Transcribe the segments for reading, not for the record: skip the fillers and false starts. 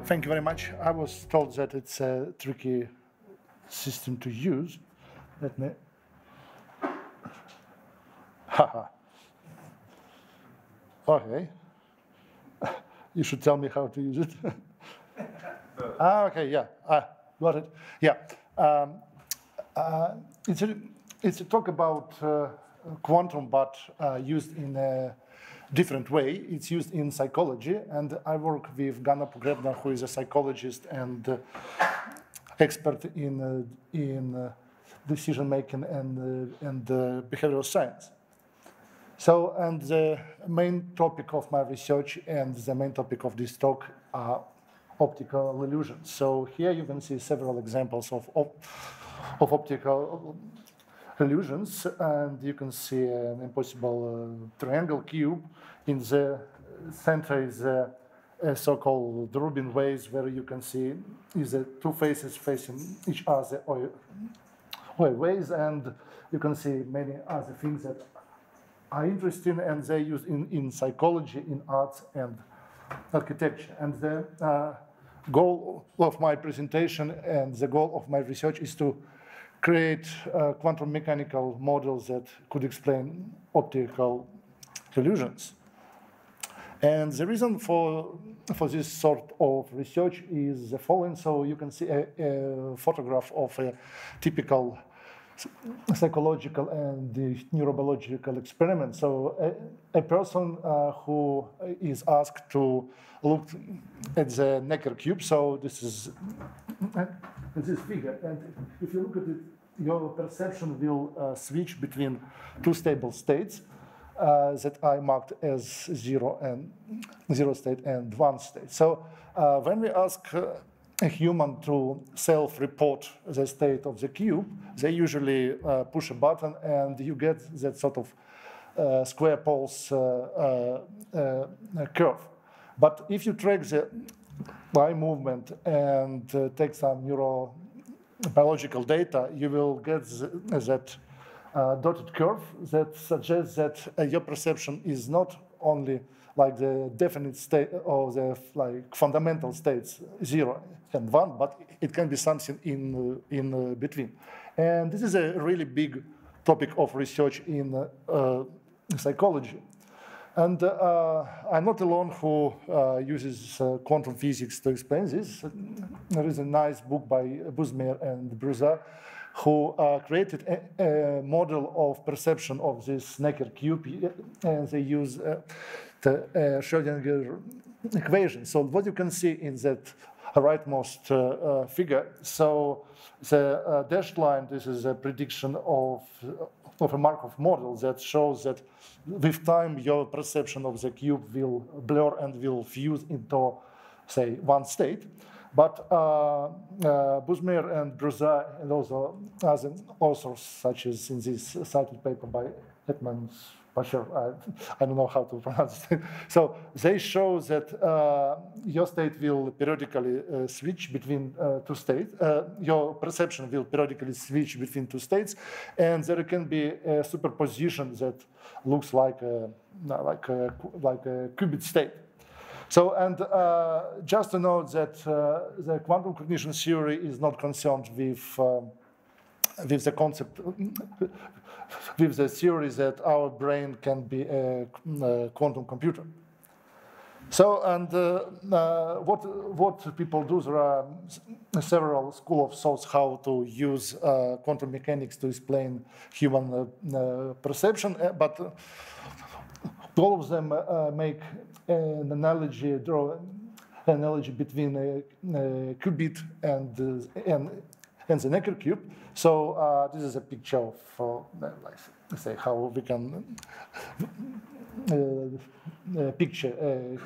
Thank you very much. I was told that it's a tricky system to use. Let me. Haha. Okay. You should tell me how to use it. Okay, yeah, got it. Yeah. It's a talk about quantum, but used in a different way. It's used in psychology, and I work with Ganna Pogrebna, who is a psychologist and expert in decision making and behavioral science. So, and the main topic of my research and the main topic of this talk are optical illusions. So here you can see several examples of optical illusions, and you can see an impossible triangle cube. In the center is a so-called Rubin waves, where you can see is the two faces facing each other or ways, and you can see many other things that are interesting, and they use in psychology, in arts, and architecture. And the goal of my presentation and the goal of my research is to create quantum mechanical models that could explain optical illusions. And the reason for this sort of research is the following. So you can see a photograph of a typical psychological and neurobiological experiment. So a person who is asked to look at the Necker cube. So this is this figure, and if you look at it, your perception will switch between two stable states that I marked as zero state and one state. So when we ask a human to self-report the state of the cube, they usually push a button and you get that sort of square pulse curve. But if you track the eye movement and take some neurobiological data, you will get that dotted curve that suggests that your perception is not only like the definite state or the fundamental states 0 and 1, but it can be something in between. And this is a really big topic of research in psychology. And I'm not alone who uses quantum physics to explain this. There is a nice book by Busmer and Bruza who created a model of perception of this Necker cube, and they use the Schrödinger equation. So what you can see in that rightmost figure, so the dashed line, this is a prediction of a Markov model that shows that with time your perception of the cube will blur and will fuse into, say, one state. But Busmer and Bruza and also other authors, such as in this cited paper by Edmund Pasher, I don't know how to pronounce it. So they show that your state will periodically switch between two states. Your perception will periodically switch between two states, and there can be a superposition that looks like a qubit state. So, and just to note that the quantum cognition theory is not concerned with the concept, with the theory that our brain can be a quantum computer. So, and what people do, there are several schools of thought how to use quantum mechanics to explain human perception, but all of them make an analogy, draw an analogy between a qubit and the Necker cube. So this is a picture of, let's say, how we can picture a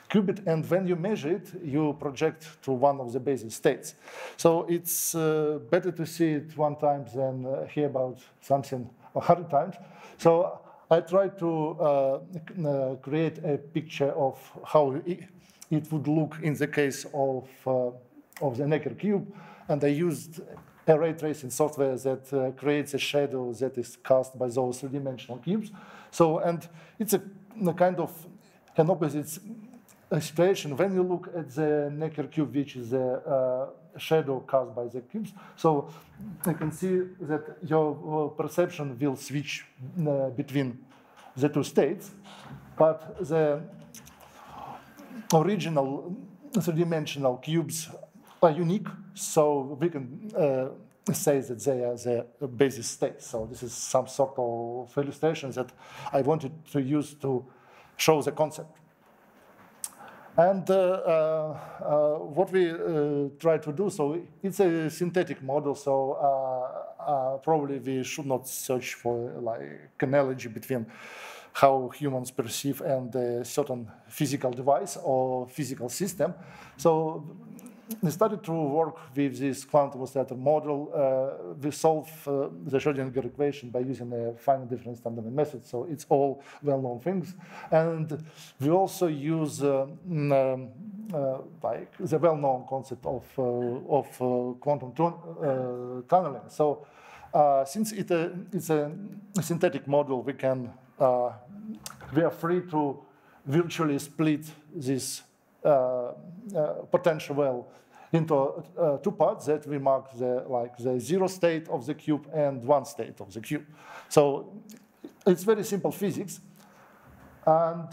qubit, and when you measure it, you project to one of the basis states. So it's better to see it one time than hear about something 100 times. So I tried to create a picture of how it would look in the case of the Necker cube, and I used a ray tracing software that creates a shadow that is cast by those three-dimensional cubes. So, and it's a kind of an opposite situation when you look at the Necker cube, which is a shadow cast by the cubes. So you can see that your perception will switch between the two states, but the original three-dimensional cubes are unique, so we can say that they are the basis states. So this is some sort of illustration that I wanted to use to show the concept. And what we try to do, so it's a synthetic model, so probably we should not search for like analogy between how humans perceive and a certain physical device or physical system. So we started to work with this quantum oscillator model. We solve the Schrödinger equation by using a finite difference time method. So it's all well-known things. And we also use like the well-known concept of quantum tunneling. So since it's a synthetic model, we are free to virtually split this potential well into two parts that we mark the zero state of the cube and one state of the cube. So it's very simple physics. And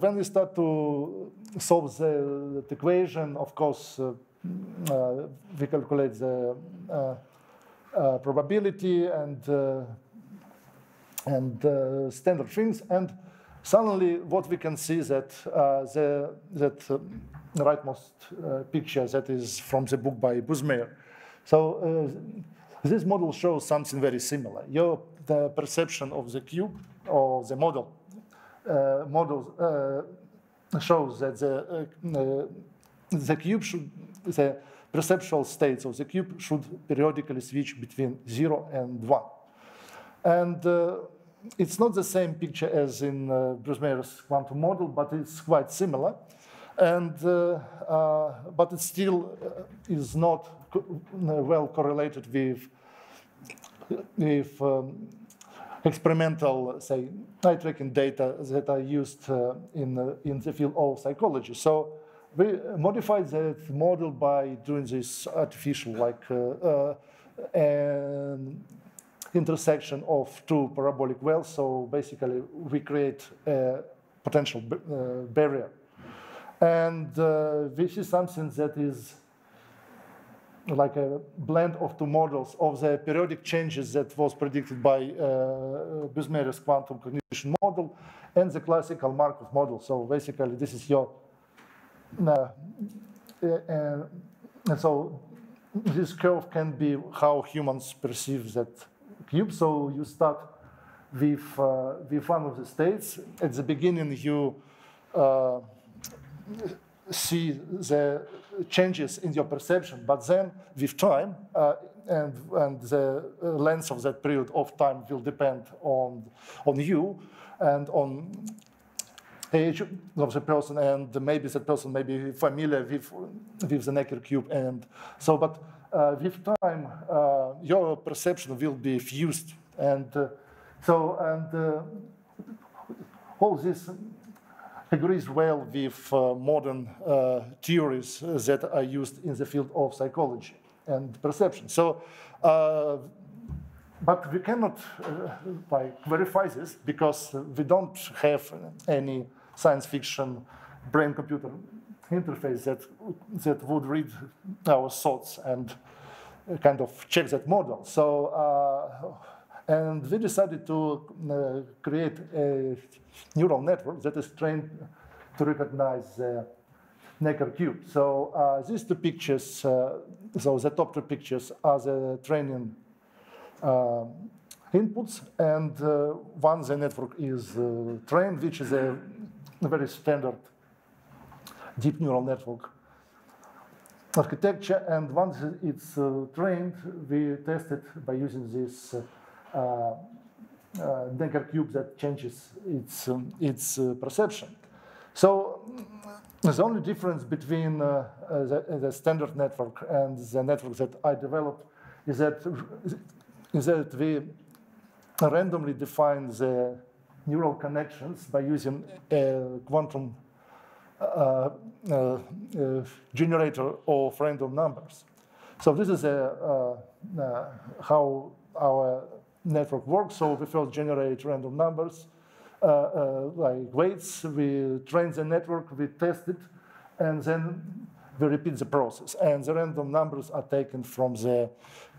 when we start to solve the equation, of course, we calculate the probability and standard things, and suddenly what we can see that the rightmost picture that is from the book by Busmeyer. So this model shows something very similar. The perception of the cube or the model shows that the cube should, the perceptual states of the cube should periodically switch between 0 and 1. And it's not the same picture as in Bruce Meyer's quantum model, but it's quite similar. And but it still is not well correlated with experimental, say, eye tracking data that are used in the field of psychology. So we modified that model by doing this artificial, like an intersection of two parabolic wells. So basically, we create a potential barrier. And this is something that is like a blend of two models of the periodic changes that was predicted by Busmeyer's quantum cognition model and the classical Markov model. So basically, this is your, and so this curve can be how humans perceive that cube. So you start with one of the states. At the beginning, you see the changes in your perception, but then with time and the length of that period of time will depend on you and on age of the person, and maybe that person may be familiar with the Necker cube, and so. But with time, your perception will be fused, and all this agrees well with modern theories that are used in the field of psychology and perception. So, but we cannot verify this because we don't have any science fiction brain-computer interface that would read our thoughts and kind of check that model. So, and we decided to create a neural network that is trained to recognize the Necker cube. So these two pictures, so the top two pictures are the training inputs, and once the network is trained, which is a very standard deep neural network architecture, and once it's trained, we test it by using this Necker cube that changes its perception. So the only difference between the standard network and the network that I developed is that we randomly define the neural connections by using a quantum generator of random numbers. So this is how our network works. So we first generate random numbers, like weights. We train the network, we test it, and then we repeat the process. And the random numbers are taken from the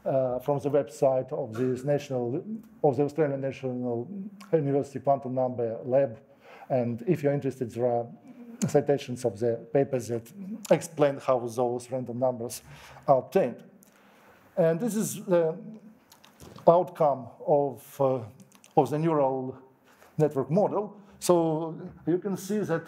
website of the Australian National University Quantum Number Lab. And if you're interested, there are citations of the papers that explain how those random numbers are obtained. And this is the outcome of the neural network model. So you can see that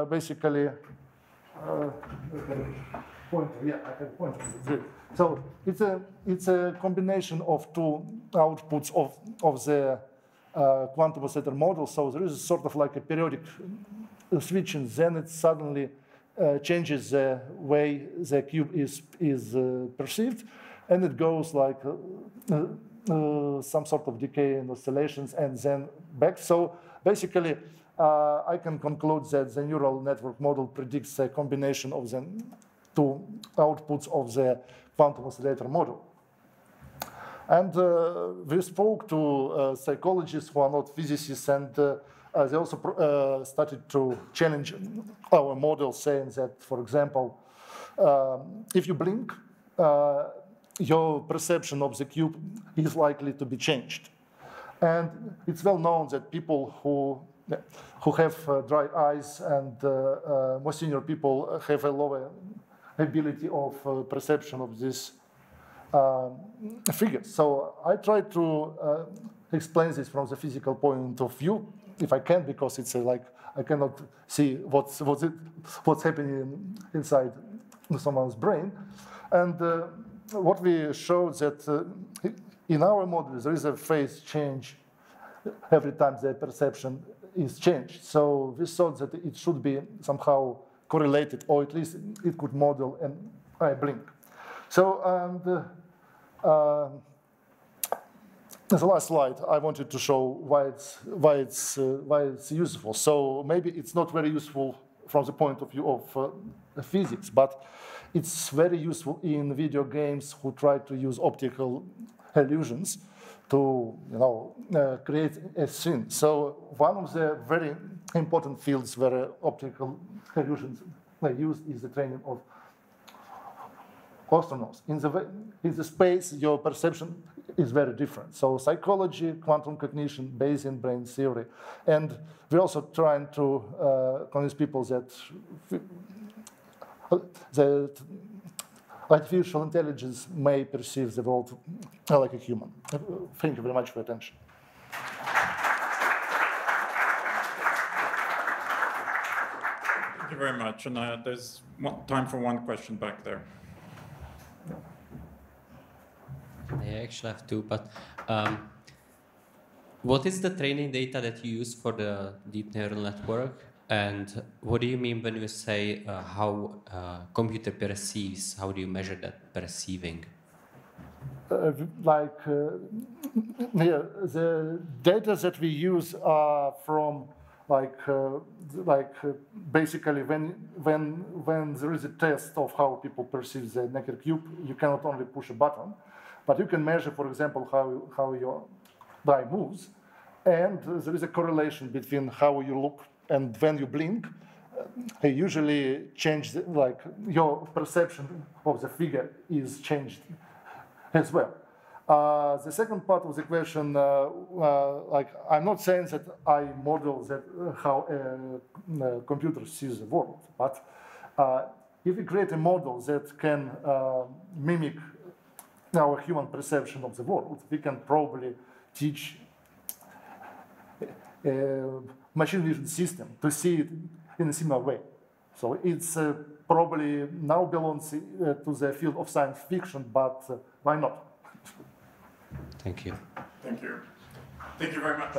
basically, I can point to it. So it's a combination of two outputs of the quantum oscillator model. So there is sort of like a periodic switching, then it suddenly changes the way the cube is perceived, and it goes like some sort of decay and oscillations, and then back. So basically, I can conclude that the neural network model predicts a combination of the two outputs of the quantum oscillator model. And we spoke to psychologists who are not physicists, and they also started to challenge our model, saying that, for example, if you blink, your perception of the cube is likely to be changed. And it's well known that people who have dry eyes and more senior people have a lower ability of perception of this figures. So I try to explain this from the physical point of view, if I can, because it's like I cannot see what's happening inside someone's brain. And what we showed that in our model there is a phase change every time the perception is changed. So we thought that it should be somehow correlated, or at least it could model an eye blink. So the last slide, I wanted to show why it's useful. So maybe it's not very useful from the point of view of physics, but it's very useful in video games who try to use optical illusions to create a scene. So one of the very important fields where optical illusions are used is the training of astronauts. In the space, your perception is very different. So psychology, quantum cognition, Bayesian brain theory. And we're also trying to convince people that artificial intelligence may perceive the world like a human. Thank you very much for your attention. Thank you very much. And there's time for one question back there. I actually have two, but what is the training data that you use for the deep neural network? And what do you mean when you say how computer perceives? How do you measure that perceiving? The data that we use are from basically when there is a test of how people perceive the naked cube, you cannot only push a button, but you can measure, for example, how your eye moves, and there is a correlation between how you look and when you blink. Usually change your perception of the figure is changed as well. The second part of the question, I'm not saying that I model that how a computer sees the world, but if we create a model that can mimic our human perception of the world, we can probably teach a machine vision system to see it in a similar way. So it's probably now belongs to the field of science fiction, but why not? Thank you. Thank you. Thank you very much.